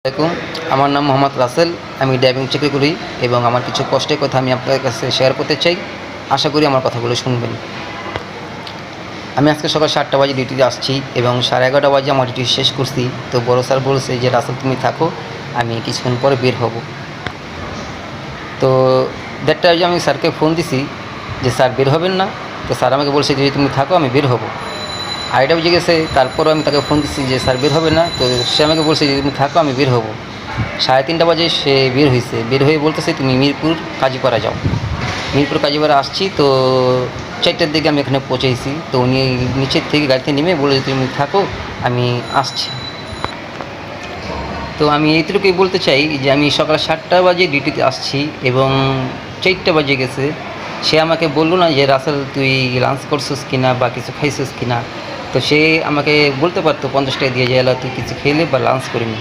আসসালামাইকুম, আমার নাম মোহাম্মদ রাসেল। আমি ড্রাইভিং চাকরি করি এবং আমার কিছু কষ্টের কথা আমি আপনাদের কাছে শেয়ার করতে চাই। আশা করি আমার কথাগুলো শুনবেন। আমি আজকে সকাল 7টা বাজে ডিউটিতে আসছি এবং 11:30 বাজে আমার ডিউটি শেষ করছি। তো বড় স্যার বলছে যে রাসেল তুমি থাকো, আমি কিছুক্ষণ পরে বের হব। তো 1:30 বাজে আমি স্যারকে ফোন দিছি যে স্যার বের হবেন না। তো স্যার আমাকে বলছে যে তুমি থাকো, আমি বের হব। 2:30 বেজে গেছে, তারপরও আমি তাকে ফোন দিচ্ছি যে স্যার বের হবে না। তো সে আমাকে বলছে যে তুমি থাকো, আমি বের হব। 3:30 বাজে সে বের হয়েছে, বের হয়ে বলতেছে তুমি মিরপুর কাজীপাড়া যাও। মিরপুর কাজীপাড়া আসছি, তো 4টার দিকে আমি এখানে পৌঁছেছি। তো উনি নিচের থেকে গাড়িতে নেমে বলে যে তুমি থাকো, আমি আসছি। তো আমি এইটুকুই বলতে চাই যে আমি সকাল 7টা বাজে ডিউটিতে আসছি এবং 4টা বাজে গেছে। সে আমাকে বললো না যে রাসেল তুই লাঞ্চ করছিস কিনা বা কিছু খাইছিস কিনা। তো সে আমাকে বলতে পারতো 50 টাকা দিয়ে যে এলা তুই কিছু খেলে বা লাঞ্চ করিনি।